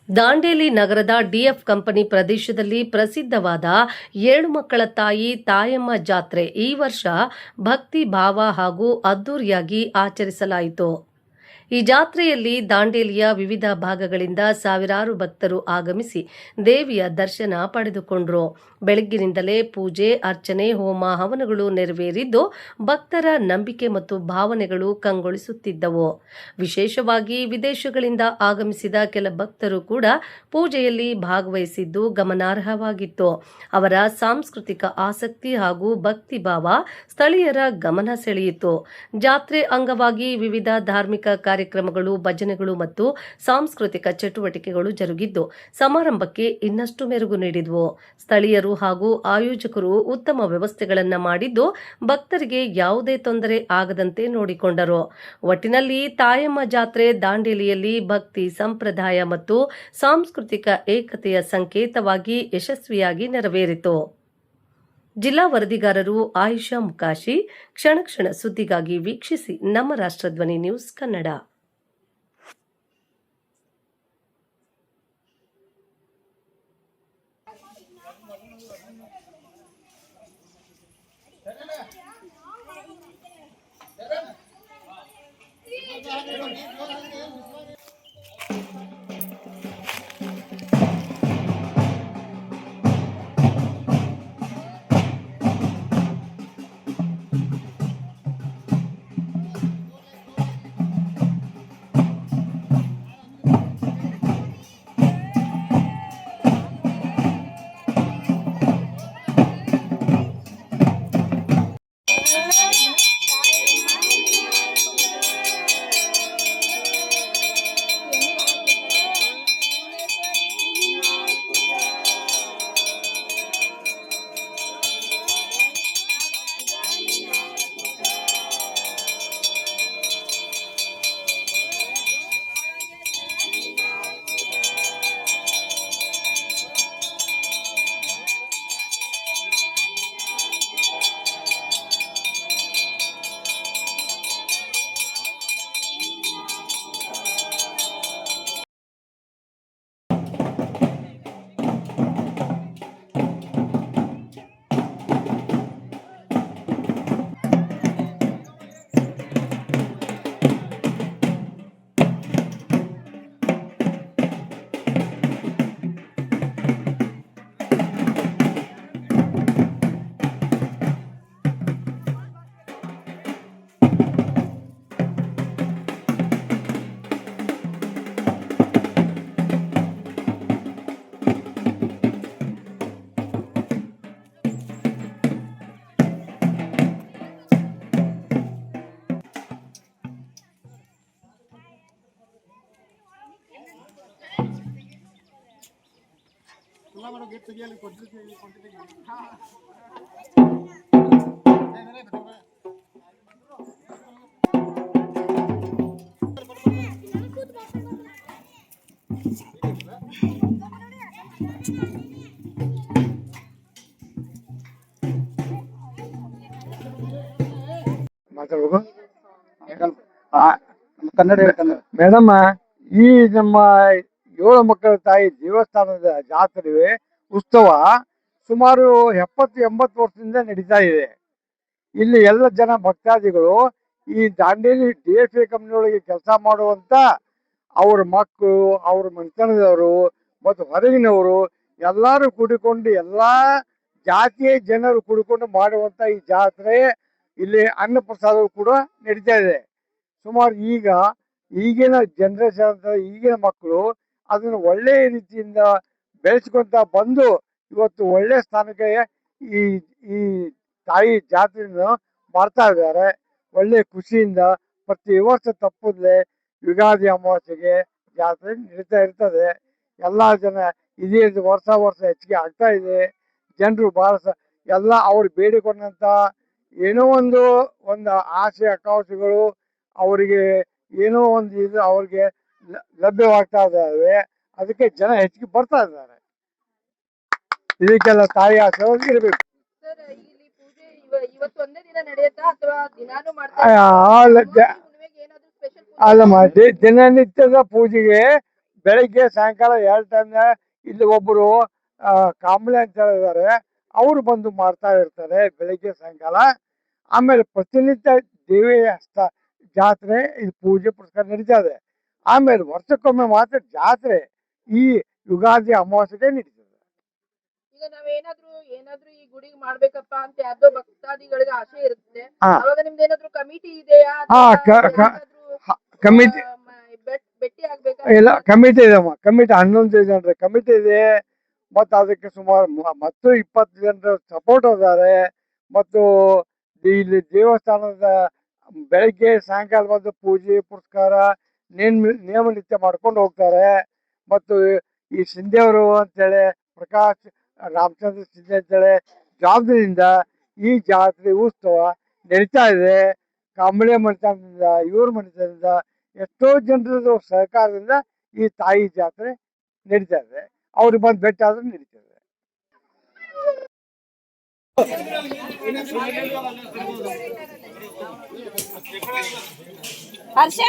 ದಾಂಡೇಲಿ ನಗರದ DF company ಪ್ರದೇಶದಲ್ಲಿ ಪ್ರಸಿದ್ಧವಾದ 7 ಮಕ್ಕಳ ತಾಯಿ ತಾಯಮ್ಮ ಜಾತ್ರೆ ಈ ವರ್ಷ ಭಕ್ತಿ ಭಾವ ಹಾಗೂ ಅದ್ದೂರಿಯಾಗಿ ಆಚರಿಸಲಾಯಿತು. ಈ ಜಾತ್ರೆಯಲ್ಲಿ ದಾಂಡೇಲಿಯ ವಿವಿಧ ಭಾಗಗಳಿಂದ ಸಾವಿರಾರು ಭಕ್ತರು ಆಗಮಿಸಿ ದೇವಿಯ ದರ್ಶನ ಪಡೆದುಕೊಂಡರು. ಬೆಳಗ್ಗಿನಿಂದಲೇ ಪೂಜೆ, ಅರ್ಚನೆ, ಹೋಮ, ಹವನಗಳು ನೆರವೇರಿದ್ದು ಭಕ್ತರ ನಂಬಿಕೆ ಮತ್ತು ಭಾವನೆಗಳು ಕಂಗೊಳಿಸುತ್ತಿದ್ದವು. ವಿಶೇಷವಾಗಿ ವಿದೇಶಗಳಿಂದ ಆಗಮಿಸಿದ ಕೆಲ ಭಕ್ತರು ಕೂಡ ಪೂಜೆಯಲ್ಲಿ ಭಾಗವಹಿಸಿದ್ದು ಗಮನಾರ್ಹವಾಗಿತ್ತು. ಅವರ ಸಾಂಸ್ಕೃತಿಕ ಆಸಕ್ತಿ ಹಾಗೂ ಭಕ್ತಿ ಭಾವ ಸ್ಥಳೀಯರ ಗಮನ ಸೆಳೆಯಿತು. ಜಾತ್ರೆ ಅಂಗವಾಗಿ ವಿವಿಧ ಧಾರ್ಮಿಕ ಕಾರ್ಯಕ್ರಮಗಳು, ಭಜನೆಗಳು ಮತ್ತು ಸಾಂಸ್ಕೃತಿಕ ಚಟುವಟಿಕೆಗಳು ಜರುಗಿದ್ದು ಸಮಾರಂಭಕ್ಕೆ ಇನ್ನಷ್ಟು ಮೆರುಗು ನೀಡಿದವು. ಸ್ಥಳೀಯರು ಹಾಗೂ ಆಯೋಜಕರು ಉತ್ತಮ ವ್ಯವಸ್ಥೆಗಳನ್ನು ಮಾಡಿದ್ದು ಭಕ್ತರಿಗೆ ಯಾವುದೇ ತೊಂದರೆ ಆಗದಂತೆ ನೋಡಿಕೊಂಡರು. ಒಟ್ಟಿನಲ್ಲಿ ತಾಯಮ್ಮ ಜಾತ್ರೆ ದಾಂಡೇಲಿಯಲ್ಲಿ ಭಕ್ತಿ, ಸಂಪ್ರದಾಯ ಮತ್ತು ಸಾಂಸ್ಕೃತಿಕ ಏಕತೆಯ ಸಂಕೇತವಾಗಿ ಯಶಸ್ವಿಯಾಗಿ ನೆರವೇರಿತು. ಜಿಲ್ಲಾ ವರದಿಗಾರರು ಆಯಿಷಾ ಮುಕಾಶಿ. ಕ್ಷಣ ಕ್ಷಣ ಸುದ್ದಿಗಾಗಿ ವೀಕ್ಷಿಸಿ ನಮ್ಮ ರಾಷ್ಟ್ರಧ್ವನಿ ನ್ಯೂಸ್ ಕನ್ನಡ. ಮೇಡಮ್, ಈ ನಮ್ಮ 7 ಮಕ್ಕಳ ತಾಯಿ ದೇವಸ್ಥಾನದ ಜಾತ್ರೆ ಉತ್ಸವ ಸುಮಾರು 70-80 ವರ್ಷದಿಂದ ನಡೀತಾ ಇದೆ. ಇಲ್ಲಿ ಎಲ್ಲ ಜನ ಭಕ್ತಾದಿಗಳು ಈ ದಾಂಡೇಲಿ DFA ಕಂಪ್ನಿಯೊಳಗೆ ಕೆಲಸ ಮಾಡುವಂತ ಅವ್ರ ಮಕ್ಕಳು, ಅವ್ರ ಮನೆತನದವರು ಮತ್ತು ಹೊರಗಿನವರು ಎಲ್ಲರೂ ಕೂಡಿಕೊಂಡು ಎಲ್ಲಾ ಜಾತಿಯ ಜನರು ಕೂಡಿಕೊಂಡು ಮಾಡುವಂತ ಈ ಜಾತ್ರೆ ಇಲ್ಲಿ ಅನ್ನ ಪ್ರಸಾದ ಕೂಡ ನಡೀತಾ ಇದೆ. ಸುಮಾರು ಈಗಿನ ಜನರೇಷನ್, ಈಗಿನ ಮಕ್ಕಳು ಅದನ್ನು ಒಳ್ಳೆಯ ರೀತಿಯಿಂದ ಬೆಳೆಸ್ಕೊಂತ ಬಂದು ಇವತ್ತು ಒಳ್ಳೆ ಸ್ಥಾನಕ್ಕೆ ಈ ಈ ತಾಯಿ ಜಾತ್ರೆಯನ್ನು ಮಾಡ್ತಾ ಇದ್ದಾರೆ. ಒಳ್ಳೆ ಖುಷಿಯಿಂದ ಪ್ರತಿ ವರ್ಷ ತಪ್ಪದೆ ಯುಗಾದಿ ಅಮಾವಾಸ್ಯೆಗೆ ಜಾತ್ರೆ ನಡೀತಾ ಇರ್ತದೆ. ಎಲ್ಲಾ ಜನ ಇದೇ ವರ್ಷ ಹೆಚ್ಚಿಗೆ ಆಗ್ತಾ ಇದೆ. ಜನರು ಬಹಳ ಎಲ್ಲ ಅವ್ರು ಬೇಡಿಕೊಂಡಂತ ಏನೋ ಒಂದು ಆಸೆ ಆಕಾಂಕ್ಷೆಗಳು ಅವರಿಗೆ ಏನೋ ಒಂದು ಇದು ಅವ್ರಿಗೆ ಲಭ್ಯವಾಗ್ತಾ ಇದ್ದಾವೆ. ಅದಕ್ಕೆ ಜನ ಹೆಚ್ಚಿಗೆ ಬರ್ತಾ ಇದ್ದಾರೆ. ಇದಕ್ಕೆಲ್ಲ ತಾಯಿ ಆಶೀರ್ವಾದ ಇರಬೇಕು. ಅಲ್ಲಮ್ಮ, ದಿನನಿತ್ಯದ ಪೂಜೆಗೆ ಬೆಳಿಗ್ಗೆ ಸಾಯಂಕಾಲ 2 ಟೈಮ್ ಇಲ್ಲಿ ಒಬ್ಬರು ಕಾಂಬಳೆ ಅಂತ ಹೇಳಿದ್ದಾರೆ, ಅವರು ಬಂದು ಮಾಡ್ತಾ ಇರ್ತಾರೆ ಬೆಳಿಗ್ಗೆ ಸಾಯಂಕಾಲ. ಆಮೇಲೆ ಪ್ರತಿನಿತ್ಯ ದೇವಿ ಜಾತ್ರೆ, ಇದು ಪೂಜೆ ಪುರಸ್ಕಾರ ನಡೀತಾ ಇದೆ. ಆಮೇಲೆ ವರ್ಷಕ್ಕೊಮ್ಮೆ ಮಾತ್ರ ಜಾತ್ರೆ ಈ ಯುಗಾದಿ ಅಮಾವಾಸ್ಯೆಗೆ ನಡೀತದೆ. ಈಗ ಏನಾದ್ರೂ ಈ ಗುಡಿಗೆ ಮಾಡ್ಬೇಕಪ್ಪ ಅಂತ ಯಾವ್ದೋ ಭಕ್ತಾದಿಗಳಿಗೆ ಆಸೆ ಇರುತ್ತೆ, ಹಾ. ಅವಾಗ ನಿಮ್ದು ಏನಾದ್ರು ಕಮಿಟಿ ಇದೆಯಾ? ಹಾ, ಕಮಿಟಿ ಭೇಟಿ ಆಗ್ಬೇಕಾ? ಇಲ್ಲ, ಕಮಿಟಿ ಇದೆಮ್ಮ. ಕಮಿಟಿ 11 ಜನರ ಕಮಿಟಿ ಇದೆ. ಮತ್ತು ಅದಕ್ಕೆ ಸುಮಾರು ಮತ್ತು 20 ಜನರ ಸಪೋರ್ಟ್ ಇದ್ದಾರೆ. ಮತ್ತು ಇಲ್ಲಿ ದೇವಸ್ಥಾನದ ಬೆಳಗ್ಗೆ ಸಾಯಂಕಾಲ ಬಂದು ಪೂಜೆ ಪುರಸ್ಕಾರ ನಿಯಮ ನಿತ್ಯ ಮಾಡ್ಕೊಂಡು ಹೋಗ್ತಾರೆ. ಮತ್ತು ಈ ಸಿಂಧೆಯವರು ಅಂತೇಳಿ ಪ್ರಕಾಶ್ ರಾಮಚಂದ್ರ ಸಿಂಧೆ ಅಂತೇಳಿ ಜವಾಬ್ದಾರಿಯಿಂದ ಈ ಜಾತ್ರೆ ಉತ್ಸವ ನಡೀತಾ ಇದೆ. ಕಾಂಬಳೆ ಮನೆತನದಿಂದ, ಇವ್ರ ಮನೆತನದಿಂದ, ಎಷ್ಟೋ ಜನರದ್ದು ಸಹಕಾರದಿಂದ ಈ ತಾಯಿ ಜಾತ್ರೆ ನಡೀತಾ ಇದೆ. ಅವ್ರಿಗೆ ಬಂದು ಭೇಟಿ ಆದ್ರೂ ನಡೀತದೆ. ಹರ್ಷ